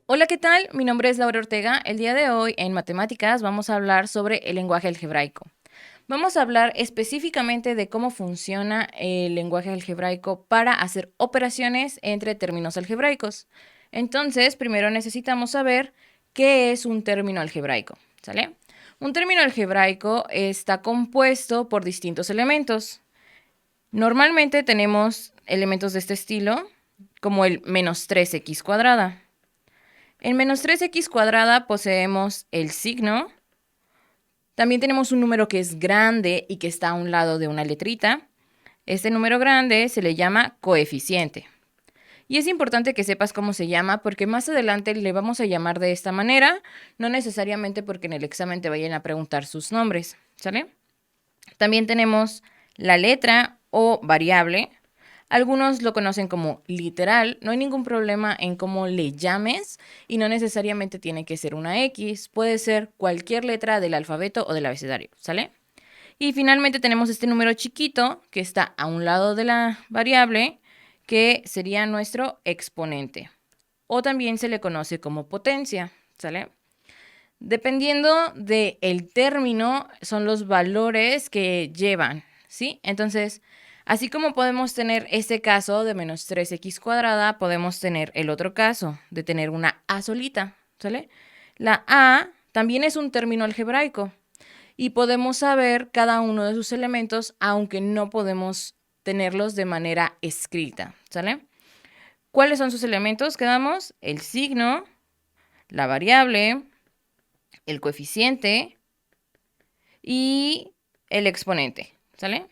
Hola, ¿qué tal? Mi nombre es Laura Ortega. El día de hoy en matemáticas vamos a hablar sobre el lenguaje algebraico. Vamos a hablar específicamente de cómo funciona el lenguaje algebraico para hacer operaciones entre términos algebraicos. Entonces, primero necesitamos saber qué es un término algebraico, ¿sale? Un término algebraico está compuesto por distintos elementos. Normalmente tenemos elementos de este estilo, como el menos 3x cuadrada. En menos 3x cuadrada poseemos el signo. También tenemos un número que es grande y que está a un lado de una letrita. Este número grande se le llama coeficiente. Y es importante que sepas cómo se llama porque más adelante le vamos a llamar de esta manera, no necesariamente porque en el examen te vayan a preguntar sus nombres, ¿sale? También tenemos la letra o variable. Algunos lo conocen como literal, no hay ningún problema en cómo le llames y no necesariamente tiene que ser una X, puede ser cualquier letra del alfabeto o del abecedario, ¿sale? Y finalmente tenemos este número chiquito que está a un lado de la variable, que sería nuestro exponente, o también se le conoce como potencia, ¿sale? Dependiendo del término, son los valores que llevan, ¿sí? Entonces, así como podemos tener este caso de menos 3x cuadrada, podemos tener el otro caso de tener una a solita, ¿sale? La a también es un término algebraico y podemos saber cada uno de sus elementos, aunque no podemos tenerlos de manera escrita, ¿sale? ¿Cuáles son sus elementos? Quedamos el signo, la variable, el coeficiente y el exponente, ¿sale?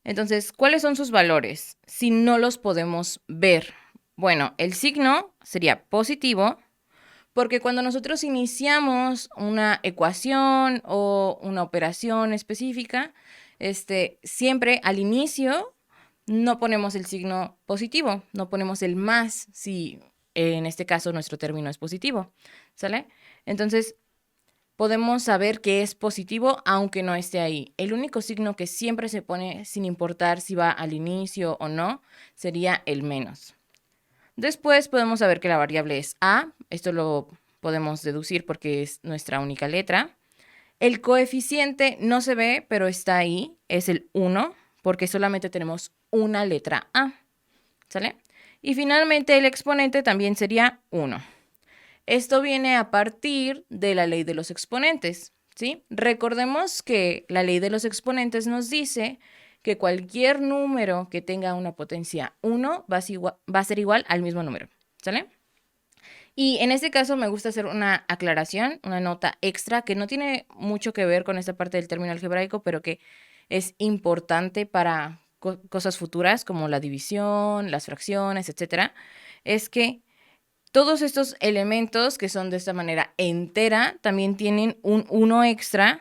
Entonces, ¿cuáles son sus valores si no los podemos ver? Bueno, el signo sería positivo porque cuando nosotros iniciamos una ecuación o una operación específica, siempre al inicio no ponemos el signo positivo, no ponemos el más si en este caso nuestro término es positivo, ¿sale? Entonces, podemos saber que es positivo aunque no esté ahí. El único signo que siempre se pone sin importar si va al inicio o no sería el menos. Después podemos saber que la variable es a. Esto lo podemos deducir porque es nuestra única letra. El coeficiente no se ve, pero está ahí. Es el 1 porque solamente tenemos una letra a. ¿Sale? Y finalmente el exponente también sería 1. Esto viene a partir de la ley de los exponentes, ¿sí? Recordemos que la ley de los exponentes nos dice que cualquier número que tenga una potencia 1 va a ser igual al mismo número, ¿sale? Y en este caso me gusta hacer una aclaración, una nota extra que no tiene mucho que ver con esta parte del término algebraico, pero que es importante para cosas futuras como la división, las fracciones, etcétera. Es que todos estos elementos que son de esta manera entera también tienen un 1 extra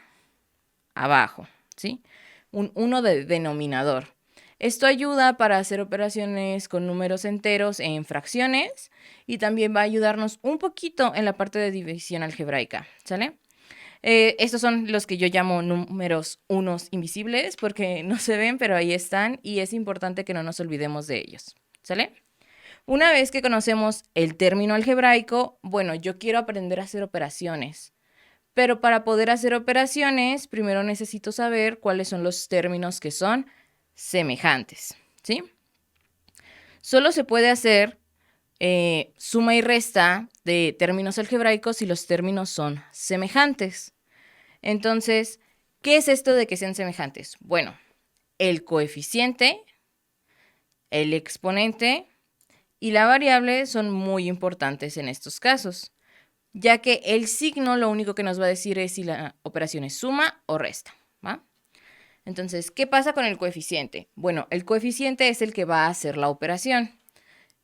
abajo, ¿sí? Un 1 de denominador. Esto ayuda para hacer operaciones con números enteros en fracciones y también va a ayudarnos un poquito en la parte de división algebraica, ¿sale? Estos son los que yo llamo números unos invisibles porque no se ven, pero ahí están y es importante que no nos olvidemos de ellos, ¿sale? Una vez que conocemos el término algebraico, bueno, yo quiero aprender a hacer operaciones. Pero para poder hacer operaciones, primero necesito saber cuáles son los términos que son semejantes, ¿sí? Solo se puede hacer suma y resta de términos algebraicos si los términos son semejantes. Entonces, ¿qué es esto de que sean semejantes? Bueno, el coeficiente, el exponente y la variable son muy importantes en estos casos, ya que el signo lo único que nos va a decir es si la operación es suma o resta, ¿va? Entonces, ¿qué pasa con el coeficiente? Bueno, el coeficiente es el que va a hacer la operación.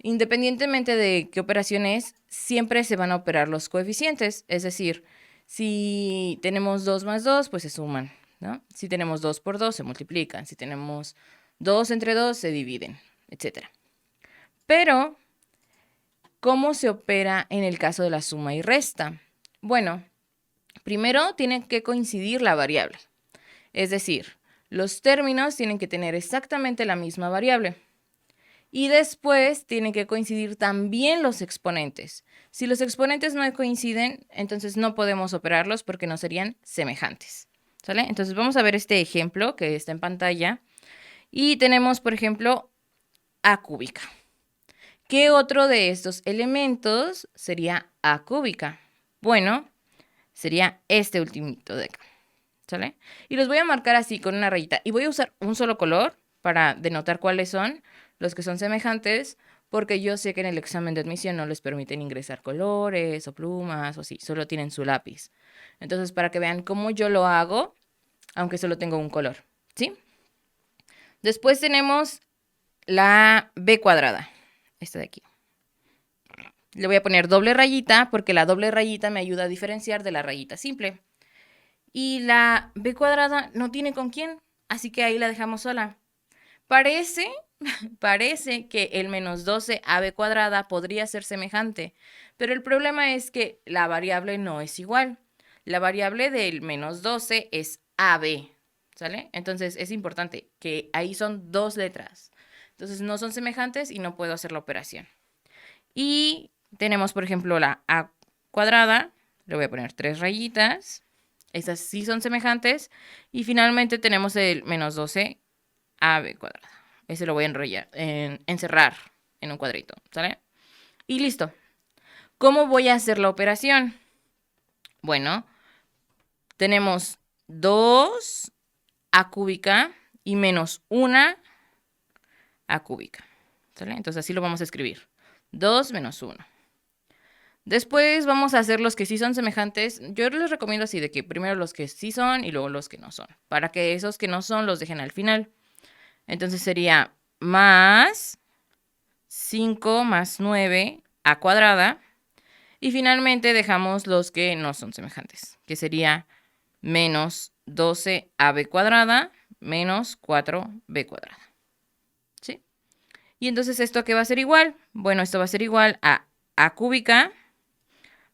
Independientemente de qué operación es, siempre se van a operar los coeficientes. Es decir, si tenemos 2 más 2, pues se suman, ¿no? Si tenemos 2 por 2, se multiplican. Si tenemos 2 entre 2, se dividen, etc. Pero, ¿cómo se opera en el caso de la suma y resta? Bueno, primero tiene que coincidir la variable. Es decir, los términos tienen que tener exactamente la misma variable. Y después tienen que coincidir también los exponentes. Si los exponentes no coinciden, entonces no podemos operarlos porque no serían semejantes. ¿Sale? Entonces vamos a ver este ejemplo que está en pantalla. Y tenemos, por ejemplo, A cúbica. ¿Qué otro de estos elementos sería A cúbica? Bueno, sería este ultimito de acá. ¿Sale? Y los voy a marcar así con una rayita. Y voy a usar un solo color para denotar cuáles son los que son semejantes, porque yo sé que en el examen de admisión no les permiten ingresar colores o plumas o así, solo tienen su lápiz. Entonces, para que vean cómo yo lo hago, aunque solo tengo un color, ¿sí? Después tenemos la B cuadrada, esta de aquí. Le voy a poner doble rayita porque la doble rayita me ayuda a diferenciar de la rayita simple. Y la B cuadrada no tiene con quién, así que ahí la dejamos sola. Parece que el menos 12ab cuadrada podría ser semejante, pero el problema es que la variable no es igual. La variable del menos 12 es ab, ¿sale? Entonces es importante que ahí son dos letras. Entonces no son semejantes y no puedo hacer la operación. Y tenemos, por ejemplo, la a cuadrada. Le voy a poner 3 rayitas. Estas sí son semejantes. Y finalmente tenemos el menos 12ab cuadrada. Ese lo voy a encerrar en un cuadrito, ¿sale? Y listo. ¿Cómo voy a hacer la operación? Bueno, tenemos 2 a cúbica y menos 1 a cúbica, ¿sale? Entonces así lo vamos a escribir. 2 menos 1. Después vamos a hacer los que sí son semejantes. Yo les recomiendo así de que primero los que sí son y luego los que no son, para que esos que no son los dejen al final. Entonces sería más 5 más 9 a cuadrada. Y finalmente dejamos los que no son semejantes, que sería menos 12ab cuadrada menos 4b cuadrada. ¿Sí? Y entonces, ¿esto a qué va a ser igual? Bueno, esto va a ser igual a cúbica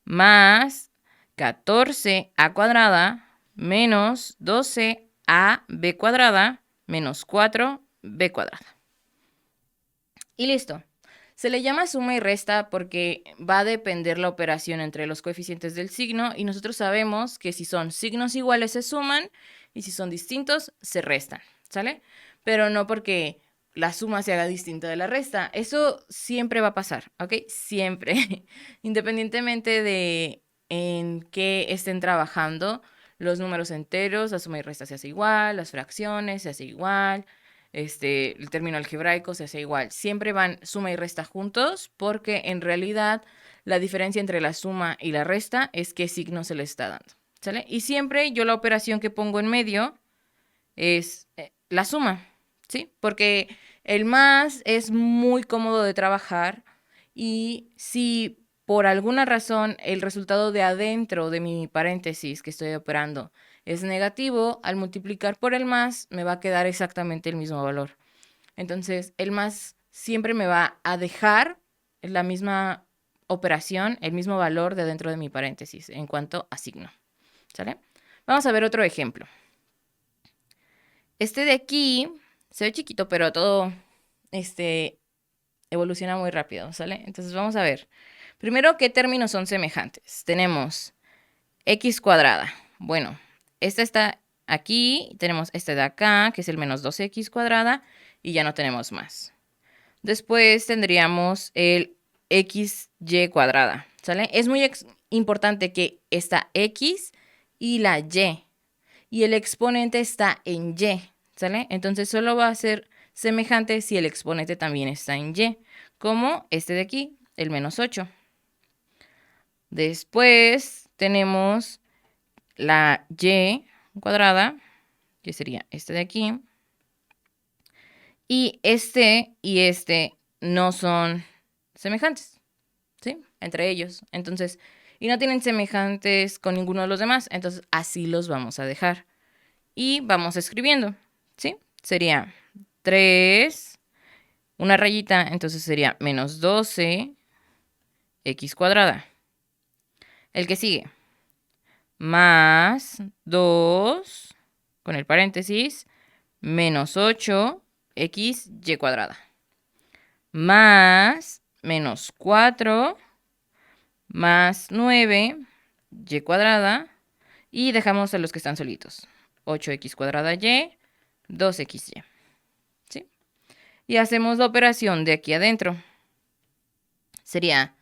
más 14a cuadrada menos 12ab cuadrada menos 4b cuadrada. Y listo. Se le llama suma y resta porque va a depender la operación entre los coeficientes del signo y nosotros sabemos que si son signos iguales se suman y si son distintos se restan, ¿sale? Pero no porque la suma se haga distinta de la resta. Eso siempre va a pasar, ¿ok? Siempre. Independientemente de en qué estén trabajando, los números enteros, la suma y resta se hace igual, las fracciones se hace igual, el término algebraico se hace igual. Siempre van suma y resta juntos porque en realidad la diferencia entre la suma y la resta es qué signo se le está dando, ¿sale? Y siempre yo la operación que pongo en medio es la suma, ¿sí? Porque el más es muy cómodo de trabajar y si por alguna razón el resultado de adentro de mi paréntesis que estoy operando es negativo, al multiplicar por el más me va a quedar exactamente el mismo valor. Entonces, el más siempre me va a dejar la misma operación, el mismo valor de dentro de mi paréntesis en cuanto a signo. ¿Sale? Vamos a ver otro ejemplo. Este de aquí se ve chiquito, pero todo evoluciona muy rápido, ¿sale? Entonces vamos a ver. Primero, ¿qué términos son semejantes? Tenemos x cuadrada. Bueno, esta está aquí, tenemos este de acá, que es el menos 12x cuadrada, y ya no tenemos más. Después tendríamos el xy cuadrada, ¿sale? Es muy importante que esta x y la y, y el exponente está en y, ¿sale? Entonces solo va a ser semejante si el exponente también está en y, como este de aquí, el menos 8. Después tenemos la y cuadrada, que sería este de aquí. Y este no son semejantes, ¿sí? Entre ellos. Entonces, y no tienen semejantes con ninguno de los demás. Entonces, así los vamos a dejar. Y vamos escribiendo, ¿sí? Sería 3, una rayita, entonces sería menos 12x cuadrada. El que sigue, más 2, con el paréntesis, menos 8xy cuadrada. más menos 4 más 9y cuadrada. Y dejamos a los que están solitos. 8x cuadrada y, 2xy. ¿Sí? Y hacemos la operación de aquí adentro. Sería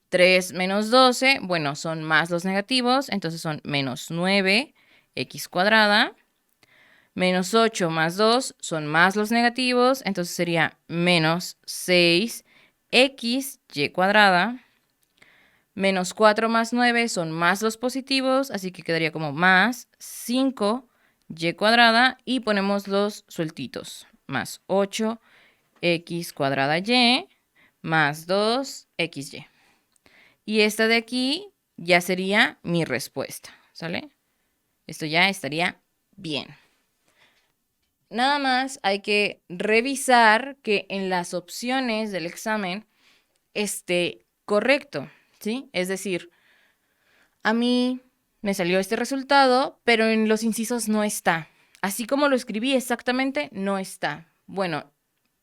3 menos 12, bueno, son más los negativos, entonces son menos 9x cuadrada. Menos 8 más 2 son más los negativos, entonces sería menos 6xy cuadrada. Menos 4 más 9 son más los positivos, así que quedaría como más 5y cuadrada y ponemos los sueltitos. Más 8x cuadrada y más 2xy. Y esta de aquí ya sería mi respuesta, ¿sale? Esto ya estaría bien. Nada más hay que revisar que en las opciones del examen esté correcto, ¿sí? Es decir, a mí me salió este resultado, pero en los incisos no está. Así como lo escribí exactamente, no está. Bueno,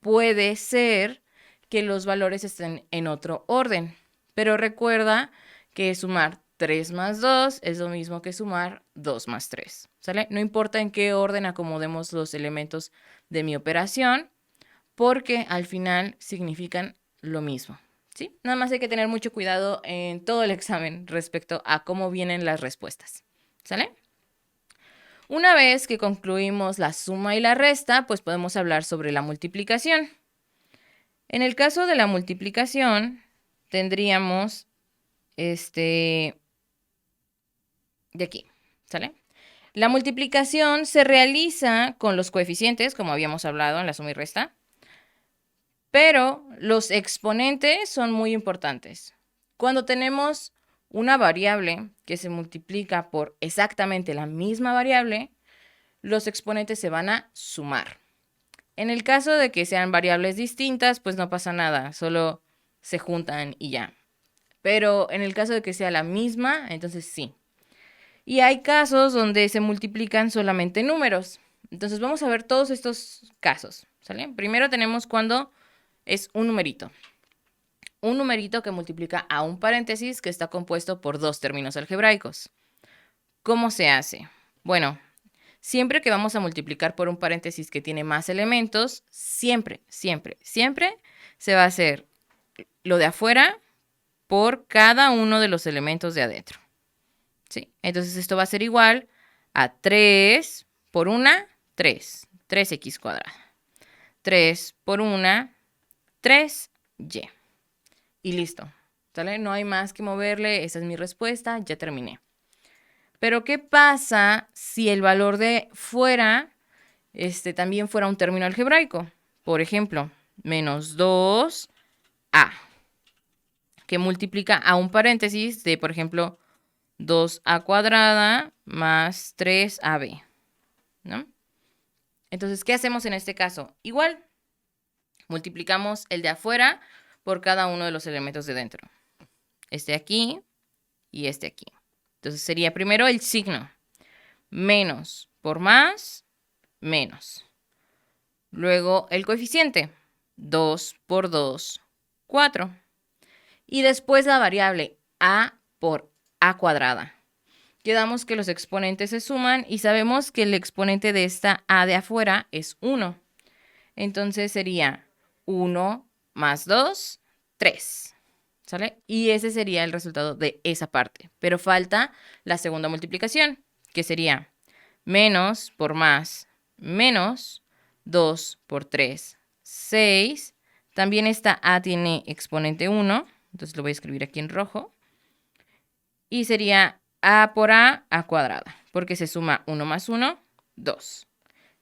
puede ser que los valores estén en otro orden, pero recuerda que sumar 3 más 2 es lo mismo que sumar 2 más 3, ¿sale? No importa en qué orden acomodemos los elementos de mi operación, porque al final significan lo mismo. ¿Sí? Nada más hay que tener mucho cuidado en todo el examen respecto a cómo vienen las respuestas. ¿Sale? Una vez que concluimos la suma y la resta, pues podemos hablar sobre la multiplicación. En el caso de la multiplicación, tendríamos de aquí, ¿sale? La multiplicación se realiza con los coeficientes, como habíamos hablado en la suma y resta, pero los exponentes son muy importantes. Cuando tenemos una variable que se multiplica por exactamente la misma variable, los exponentes se van a sumar. En el caso de que sean variables distintas, pues no pasa nada, solo se juntan y ya. Pero en el caso de que sea la misma, entonces sí. Y hay casos donde se multiplican solamente números. Entonces vamos a ver todos estos casos, ¿sale? Primero tenemos cuando es un numerito. Un numerito que multiplica a un paréntesis que está compuesto por dos términos algebraicos. ¿Cómo se hace? Bueno, siempre que vamos a multiplicar por un paréntesis que tiene más elementos, siempre se va a hacer lo de afuera por cada uno de los elementos de adentro. ¿Sí? Entonces esto va a ser igual a 3 por 1, 3. 3x cuadrada. 3 por 1, 3y. Y listo, ¿sale? No hay más que moverle, esa es mi respuesta, ya terminé. Pero ¿qué pasa si el valor de fuera también fuera un término algebraico? Por ejemplo, menos 2a, que multiplica a un paréntesis de, por ejemplo, 2a cuadrada más 3ab, ¿no? Entonces, ¿qué hacemos en este caso? Igual, multiplicamos el de afuera por cada uno de los elementos de dentro. Este aquí y este aquí. Entonces sería primero el signo. Menos por más, menos. Luego el coeficiente. 2 por 2, 4. Y después la variable a por a cuadrada. Quedamos que los exponentes se suman y sabemos que el exponente de esta a de afuera es 1. Entonces sería 1 más 2, 3. ¿Sale? Y ese sería el resultado de esa parte. Pero falta la segunda multiplicación, que sería menos por más, menos 2 por 3, 6. También esta a tiene exponente 1, entonces lo voy a escribir aquí en rojo. Y sería a por a cuadrada, porque se suma 1 más 1, 2.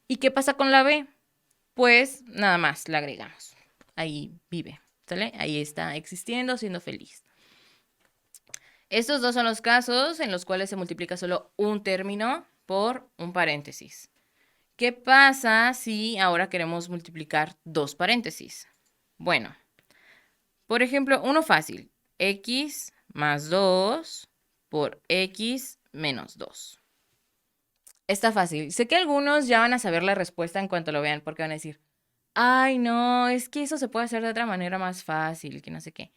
¿Y qué pasa con la b? Pues nada más la agregamos. Ahí vive. ¿Sale? Ahí está existiendo, siendo feliz. Estos dos son los casos en los cuales se multiplica solo un término por un paréntesis. ¿Qué pasa si ahora queremos multiplicar dos paréntesis? Bueno, por ejemplo, uno fácil. X más 2 por X menos 2. Está fácil. Sé que algunos ya van a saber la respuesta en cuanto lo vean, porque van a decir, ay, no, es que eso se puede hacer de otra manera más fácil, que no sé qué.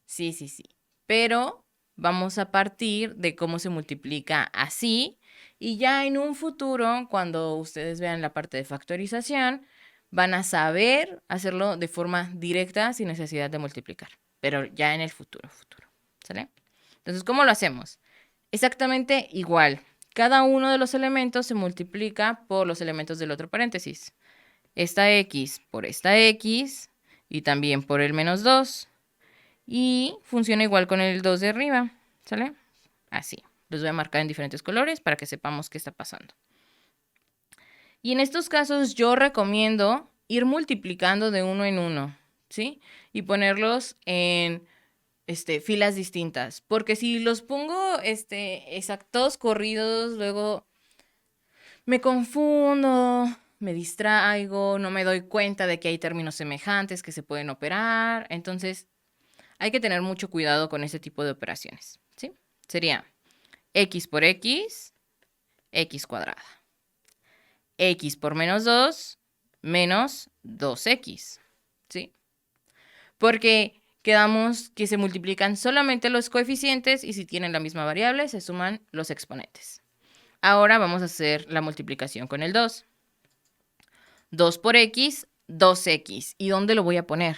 Sí, sí, sí. Pero vamos a partir de cómo se multiplica así y ya en un futuro, cuando ustedes vean la parte de factorización, van a saber hacerlo de forma directa sin necesidad de multiplicar, pero ya en el futuro, futuro. ¿Sale? Entonces, ¿cómo lo hacemos? Exactamente igual. Cada uno de los elementos se multiplica por los elementos del otro paréntesis. Esta x por esta x y también por el menos 2. Y funciona igual con el 2 de arriba, ¿sale? Así. Los voy a marcar en diferentes colores para que sepamos qué está pasando. Y en estos casos yo recomiendo ir multiplicando de uno en uno, ¿sí? Y ponerlos en filas distintas. Porque si los pongo exactos corridos, luego me confundo, me distraigo, no me doy cuenta de que hay términos semejantes que se pueden operar. Entonces, hay que tener mucho cuidado con ese tipo de operaciones, ¿sí? Sería x por x, x cuadrada. X por menos 2, menos 2x, ¿sí? Porque quedamos que se multiplican solamente los coeficientes y si tienen la misma variable se suman los exponentes. Ahora vamos a hacer la multiplicación con el 2. 2 por x, 2x. ¿Y dónde lo voy a poner?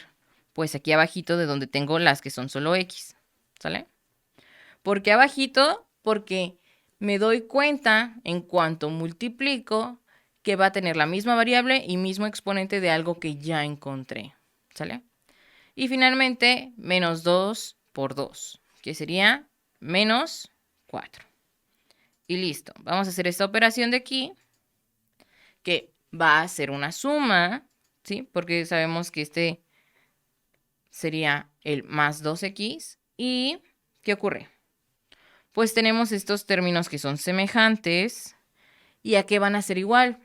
Pues aquí abajito de donde tengo las que son solo x, ¿sale? ¿Por qué abajito? Porque me doy cuenta en cuanto multiplico que va a tener la misma variable y mismo exponente de algo que ya encontré, ¿sale? Y finalmente, menos 2 por 2, que sería menos 4. Y listo. Vamos a hacer esta operación de aquí, que va a ser una suma, ¿sí? Porque sabemos que este sería el más 2x. ¿Y qué ocurre? Pues tenemos estos términos que son semejantes. ¿Y a qué van a ser igual?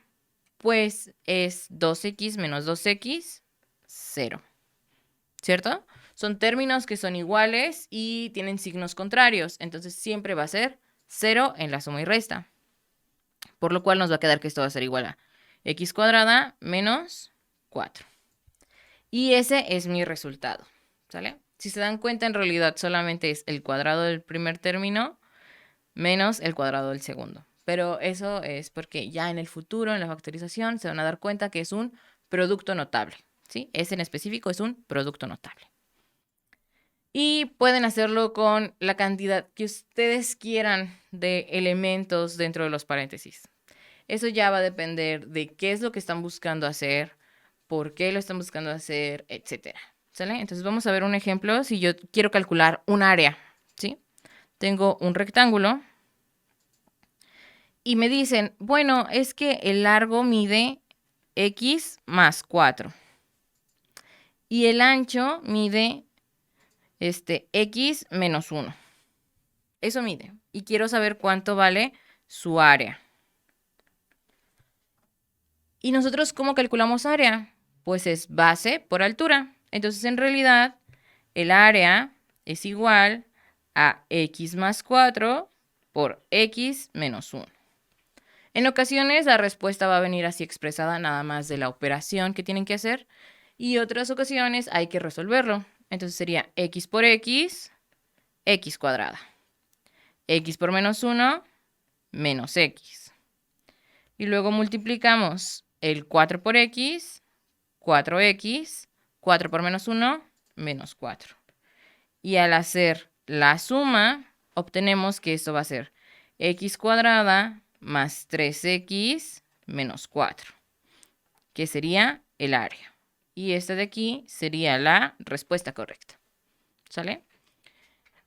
Pues es 2x menos 2x, 0. ¿Cierto? Son términos que son iguales y tienen signos contrarios. Entonces siempre va a ser 0 en la suma y resta. Por lo cual nos va a quedar que esto va a ser igual a x cuadrada menos 4. Y ese es mi resultado. ¿Sale? Si se dan cuenta, en realidad solamente es el cuadrado del primer término menos el cuadrado del segundo. Pero eso es porque ya en el futuro, en la factorización, se van a dar cuenta que es un producto notable, ¿sí? Ese en específico es un producto notable. Y pueden hacerlo con la cantidad que ustedes quieran de elementos dentro de los paréntesis. Eso ya va a depender de qué es lo que están buscando hacer, por qué lo están buscando hacer, etcétera. ¿Sale? Entonces vamos a ver un ejemplo. Si yo quiero calcular un área, ¿sí? Tengo un rectángulo y me dicen, bueno, es que el largo mide x más 4 y el ancho mide x menos 1. Eso mide. Y quiero saber cuánto vale su área. ¿Y nosotros cómo calculamos área? Pues es base por altura. Entonces, en realidad, el área es igual a x más 4 por x menos 1. En ocasiones la respuesta va a venir así expresada nada más de la operación que tienen que hacer y otras ocasiones hay que resolverlo. Entonces sería x por x, x cuadrada. X por menos 1, menos x. Y luego multiplicamos el 4 por x, 4x, 4 por menos 1, menos 4. Y al hacer la suma, obtenemos que esto va a ser x cuadrada más 3x menos 4, que sería el área. Y esta de aquí sería la respuesta correcta. ¿Sale?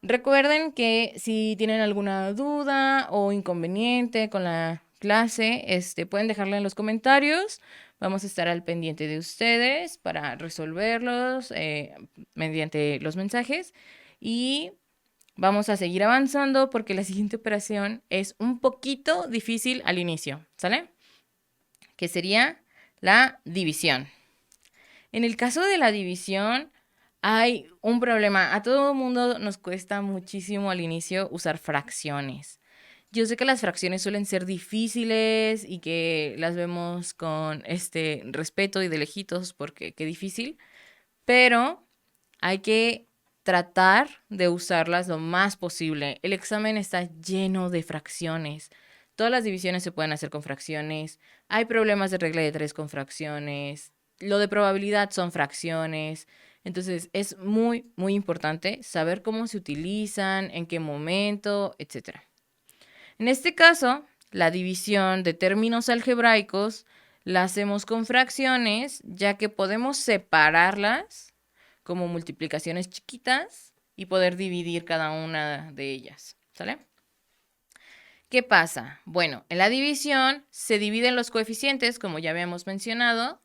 Recuerden que si tienen alguna duda o inconveniente con la clase, pueden dejarla en los comentarios. Vamos a estar al pendiente de ustedes para resolverlos mediante los mensajes. Y vamos a seguir avanzando porque la siguiente operación es un poquito difícil al inicio, ¿sale? Que sería la división. En el caso de la división, hay un problema. A todo mundo nos cuesta muchísimo al inicio usar fracciones. Yo sé que las fracciones suelen ser difíciles y que las vemos con respeto y de lejitos porque qué difícil, pero hay que tratar de usarlas lo más posible. El examen está lleno de fracciones. Todas las divisiones se pueden hacer con fracciones. Hay problemas de regla de tres con fracciones. Lo de probabilidad son fracciones. Entonces es muy, muy importante saber cómo se utilizan, en qué momento, etc. En este caso, la división de términos algebraicos la hacemos con fracciones, ya que podemos separarlas como multiplicaciones chiquitas y poder dividir cada una de ellas. ¿Sale? ¿Qué pasa? Bueno, en la división se dividen los coeficientes, como ya habíamos mencionado,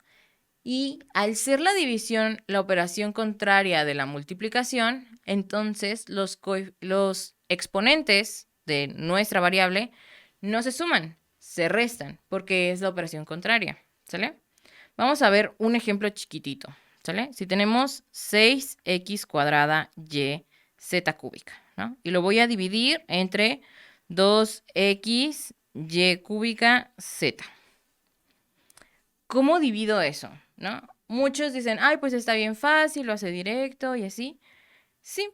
y al ser la división la operación contraria de la multiplicación, entonces los exponentes de nuestra variable no se suman, se restan, porque es la operación contraria. ¿Sale? Vamos a ver un ejemplo chiquitito. ¿Sale? Si tenemos 6x cuadrada y z cúbica, ¿no? Y lo voy a dividir entre 2x y cúbica z. ¿Cómo divido eso? ¿No? Muchos dicen, ay, pues está bien fácil, lo hace directo y así. Sí,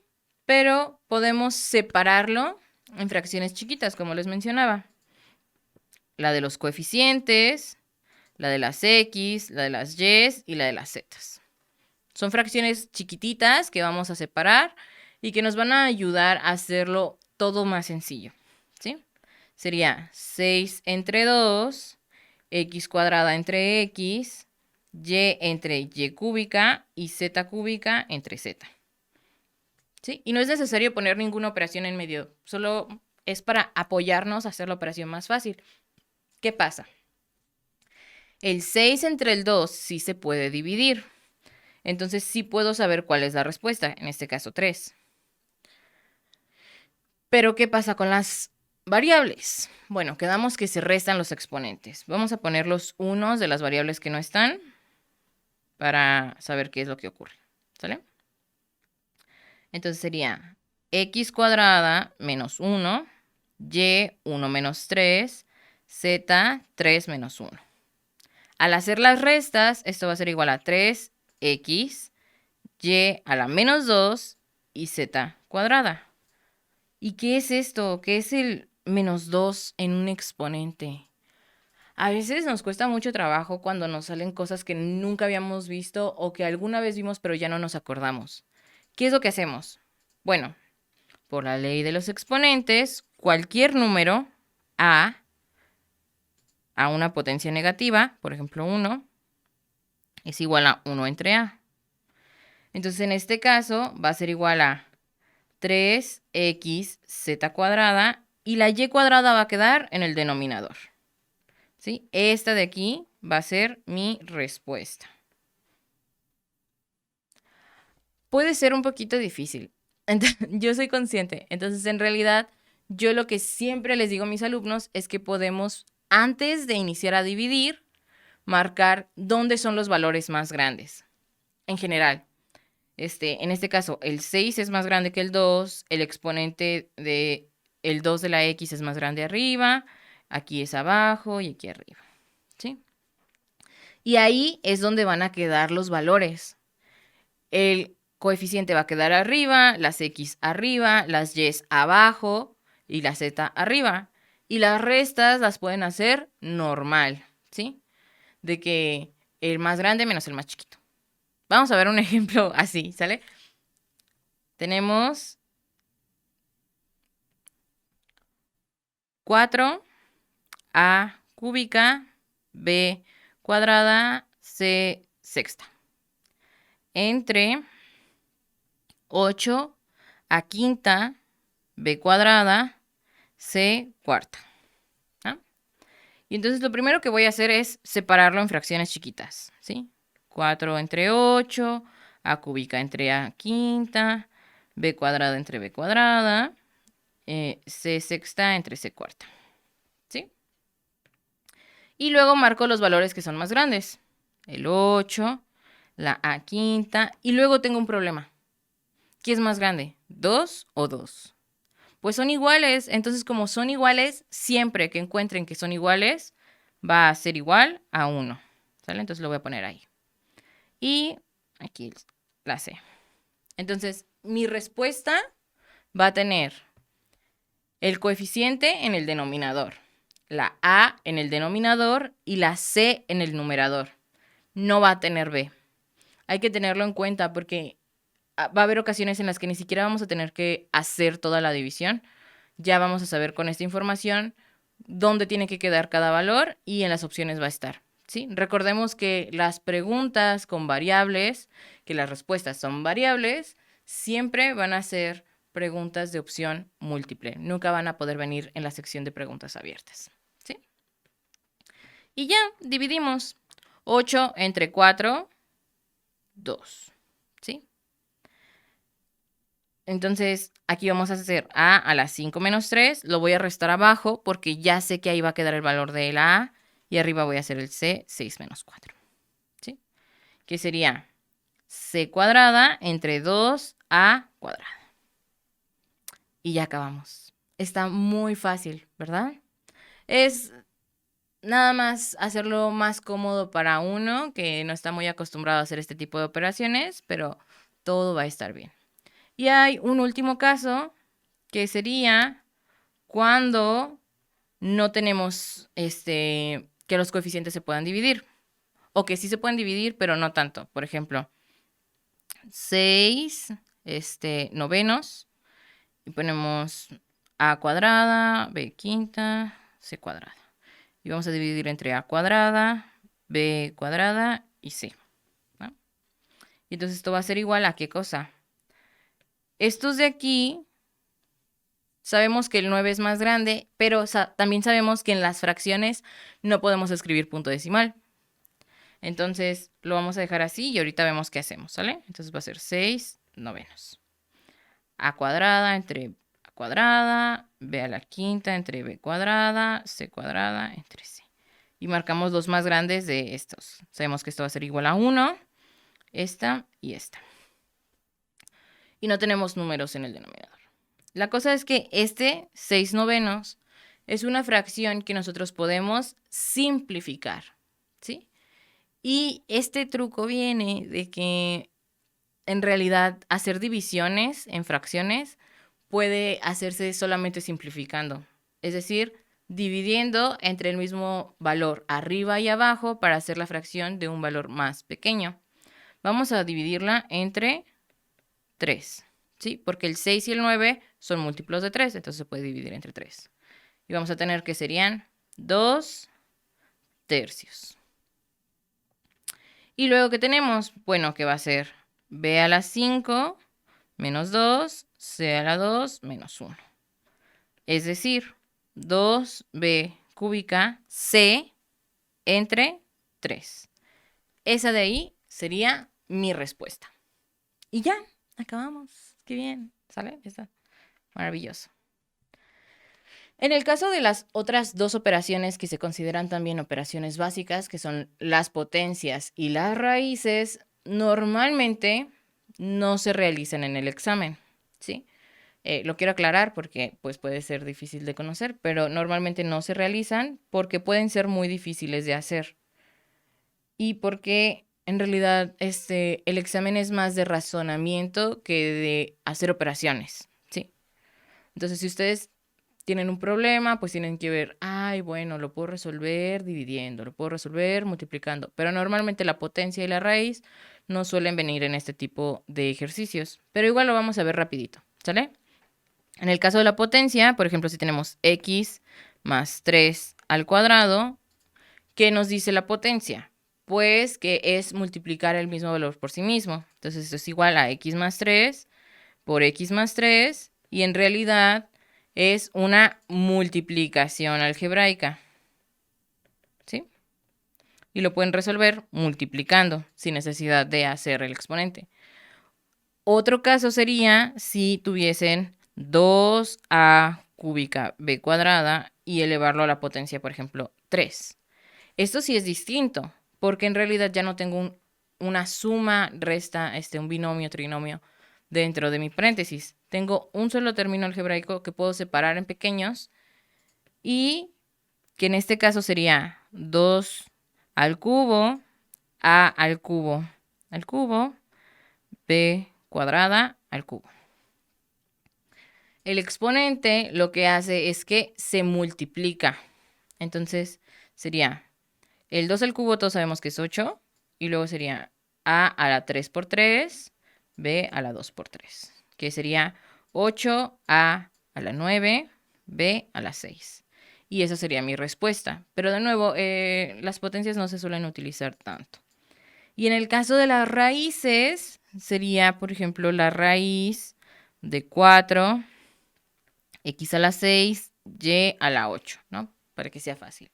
pero podemos separarlo en fracciones chiquitas, como les mencionaba. La de los coeficientes, la de las x, la de las y y la de las z. Son fracciones chiquititas que vamos a separar y que nos van a ayudar a hacerlo todo más sencillo. ¿Sí? Sería 6 entre 2, x cuadrada entre x, y entre y cúbica y z cúbica entre z. ¿Sí? Y no es necesario poner ninguna operación en medio, solo es para apoyarnos a hacer la operación más fácil. ¿Qué pasa? El 6 entre el 2 sí se puede dividir. Entonces sí puedo saber cuál es la respuesta, en este caso 3. Pero ¿qué pasa con las variables? Bueno, quedamos que se restan los exponentes. Vamos a poner los unos de las variables que no están para saber qué es lo que ocurre. ¿Sale? Entonces sería x cuadrada menos 1, y 1 menos 3, z 3 menos 1. Al hacer las restas, esto va a ser igual a 3x, y a la menos 2 y z cuadrada. ¿Y qué es esto? ¿Qué es el menos 2 en un exponente? A veces nos cuesta mucho trabajo cuando nos salen cosas que nunca habíamos visto o que alguna vez vimos pero ya no nos acordamos. ¿Qué es lo que hacemos? Bueno, por la ley de los exponentes, cualquier número a una potencia negativa, por ejemplo 1, es igual a 1 entre a. Entonces en este caso va a ser igual a 3xz cuadrada y la y cuadrada va a quedar en el denominador. ¿Sí? Esta de aquí va a ser mi respuesta. Puede ser un poquito difícil. Yo soy consciente. Entonces, en realidad, yo lo que siempre les digo a mis alumnos es que podemos, antes de iniciar a dividir, marcar dónde son los valores más grandes. En general. En este caso, el 6 es más grande que el 2, el exponente de el 2 de la x es más grande arriba, aquí es abajo y aquí arriba. ¿Sí? Y ahí es donde van a quedar los valores. El coeficiente va a quedar arriba, las x arriba, las y abajo y la z arriba. Y las restas las pueden hacer normal, ¿sí? De que el más grande menos el más chiquito. Vamos a ver un ejemplo así, ¿sale? Tenemos 4a cúbica, b cuadrada, c sexta. Entre 8 a quinta, b cuadrada, c cuarta. ¿Ah? Y entonces lo primero que voy a hacer es separarlo en fracciones chiquitas, ¿sí? 4 entre 8, a cúbica entre a quinta, b cuadrada entre b cuadrada, c sexta entre c cuarta, ¿sí? Y luego marco los valores que son más grandes. El 8, la a quinta, y luego tengo un problema. ¿Qué es más grande? ¿2 o 2? Pues son iguales. Entonces, como son iguales, siempre que encuentren que son iguales, va a ser igual a 1. ¿Sale? Entonces lo voy a poner ahí. Y aquí la C. Entonces, mi respuesta va a tener el coeficiente en el denominador, la A en el denominador y la C en el numerador. No va a tener B. Hay que tenerlo en cuenta porque va a haber ocasiones en las que ni siquiera vamos a tener que hacer toda la división. Ya vamos a saber con esta información dónde tiene que quedar cada valor y en las opciones va a estar. ¿Sí? Recordemos que las preguntas con variables, que las respuestas son variables, siempre van a ser preguntas de opción múltiple. Nunca van a poder venir en la sección de preguntas abiertas. ¿Sí? Y ya, dividimos 8 entre 4, 2. ¿Sí? Entonces, aquí vamos a hacer a la 5 menos 3. Lo voy a restar abajo porque ya sé que ahí va a quedar el valor de la A. Y arriba voy a hacer el C, 6 menos 4. ¿Sí? Que sería C cuadrada entre 2A cuadrada. Y ya acabamos. Está muy fácil, ¿verdad? Es nada más hacerlo más cómodo para uno que no está muy acostumbrado a hacer este tipo de operaciones, pero todo va a estar bien. Y hay un último caso que sería cuando no tenemos que los coeficientes se puedan dividir. O que sí se pueden dividir, pero no tanto. Por ejemplo, 6 novenos. Y ponemos a cuadrada, b quinta, c cuadrada. Y vamos a dividir entre a cuadrada, b cuadrada y c. ¿No? Y entonces esto va a ser igual a ¿qué cosa? Estos de aquí, sabemos que el 9 es más grande, pero también sabemos que en las fracciones no podemos escribir punto decimal. Entonces lo vamos a dejar así y ahorita vemos qué hacemos, ¿sale? Entonces va a ser 6 novenos. A cuadrada entre a cuadrada, b a la quinta entre b cuadrada, c cuadrada entre c. Y marcamos los más grandes de estos. Sabemos que esto va a ser igual a 1, esta y esta. Y no tenemos números en el denominador. La cosa es que 6 novenos es una fracción que nosotros podemos simplificar, ¿sí? Y este truco viene de que en realidad hacer divisiones en fracciones puede hacerse solamente simplificando. Es decir, dividiendo entre el mismo valor arriba y abajo para hacer la fracción de un valor más pequeño. Vamos a dividirla entre 3, ¿sí? Porque el 6 y el 9 son múltiplos de 3, entonces se puede dividir entre 3. Y vamos a tener que serían 2 tercios. Y luego, ¿qué tenemos? Bueno, que va a ser b a la 5 menos 2, c a la 2 menos 1. Es decir, 2b cúbica c entre 3. Esa de ahí sería mi respuesta. Y ya, acabamos. Qué bien, ¿sale? Está maravilloso. En el caso de las otras dos operaciones que se consideran también operaciones básicas, que son las potencias y las raíces, normalmente no se realizan en el examen, ¿sí? Lo quiero aclarar porque pues, puede ser difícil de conocer, pero normalmente no se realizan porque pueden ser muy difíciles de hacer. Y porque en realidad el examen es más de razonamiento que de hacer operaciones, ¿sí? Entonces, si ustedes tienen un problema, pues tienen que ver, ay, bueno, lo puedo resolver dividiendo, lo puedo resolver multiplicando, pero normalmente la potencia y la raíz no suelen venir en este tipo de ejercicios, pero igual lo vamos a ver rapidito, ¿sale? En el caso de la potencia, por ejemplo, si tenemos x más 3 al cuadrado, ¿qué nos dice la potencia? Pues que es multiplicar el mismo valor por sí mismo. Entonces esto es igual a x más 3 por x más 3 y en realidad es una multiplicación algebraica. ¿Sí? Y lo pueden resolver multiplicando sin necesidad de hacer el exponente. Otro caso sería si tuviesen 2a cúbica b cuadrada y elevarlo a la potencia, por ejemplo, 3. Esto sí es distinto, porque en realidad ya no tengo una suma, resta, un binomio, trinomio dentro de mi paréntesis. Tengo un solo término algebraico que puedo separar en pequeños y que en este caso sería 2 al cubo, a al cubo, b cuadrada al cubo. El exponente lo que hace es que se multiplica. Entonces sería el 2 al cubo, todos sabemos que es 8. Y luego sería a la 3 por 3, b a la 2 por 3. Que sería 8a a la 9, b a la 6. Y esa sería mi respuesta. Pero de nuevo, las potencias no se suelen utilizar tanto. Y en el caso de las raíces, sería, por ejemplo, la raíz de 4, x a la 6, y a la 8, ¿no? Para que sea fácil.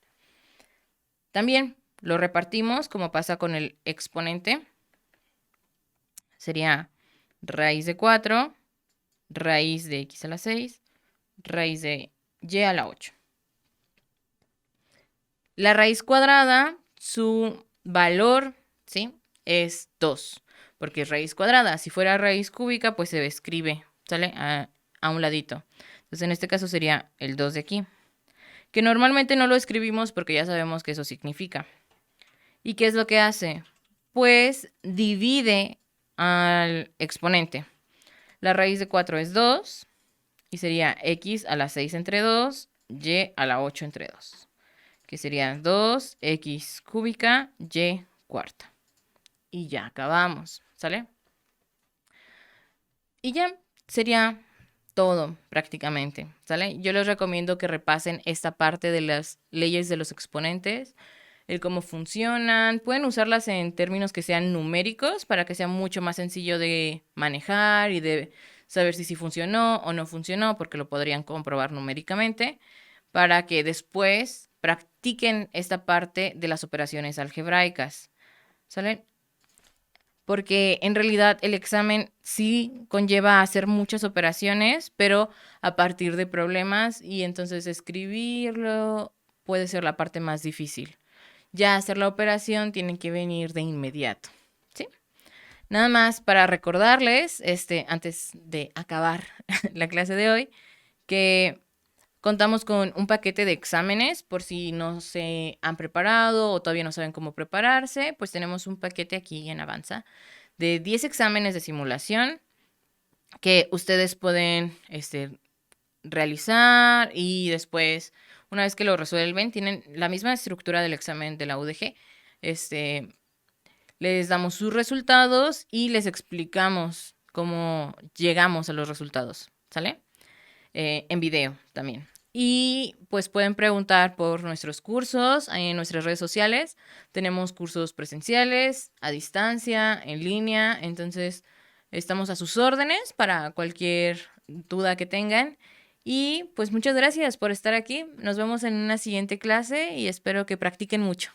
También lo repartimos como pasa con el exponente. Sería raíz de 4, raíz de x a la 6, raíz de y a la 8. La raíz cuadrada, su valor, ¿sí? Es 2, porque es raíz cuadrada. Si fuera raíz cúbica, pues se escribe, ¿sale? A un ladito. Entonces, en este caso sería el 2 de aquí, que normalmente no lo escribimos porque ya sabemos qué eso significa. ¿Y qué es lo que hace? Pues divide al exponente. La raíz de 4 es 2 y sería x a la 6 entre 2, y a la 8 entre 2, que sería 2x cúbica y cuarta. Y ya acabamos, ¿sale? Y ya sería todo prácticamente, ¿sale? Yo les recomiendo que repasen esta parte de las leyes de los exponentes, el cómo funcionan. Pueden usarlas en términos que sean numéricos para que sea mucho más sencillo de manejar y de saber si sí funcionó o no funcionó, porque lo podrían comprobar numéricamente, para que después practiquen esta parte de las operaciones algebraicas, ¿sale? Porque en realidad el examen sí conlleva hacer muchas operaciones, pero a partir de problemas, y entonces escribirlo puede ser la parte más difícil. Ya hacer la operación tiene que venir de inmediato, ¿sí? Nada más para recordarles, antes de acabar la clase de hoy, que contamos con un paquete de exámenes por si no se han preparado o todavía no saben cómo prepararse, pues tenemos un paquete aquí en Avanza de 10 exámenes de simulación que ustedes pueden realizar y después, una vez que lo resuelven, tienen la misma estructura del examen de la UDG. Les damos sus resultados y les explicamos cómo llegamos a los resultados, ¿sale? En video también. Y pues pueden preguntar por nuestros cursos en nuestras redes sociales. Tenemos cursos presenciales, a distancia, en línea. Entonces, estamos a sus órdenes para cualquier duda que tengan. Y pues muchas gracias por estar aquí. Nos vemos en una siguiente clase y espero que practiquen mucho.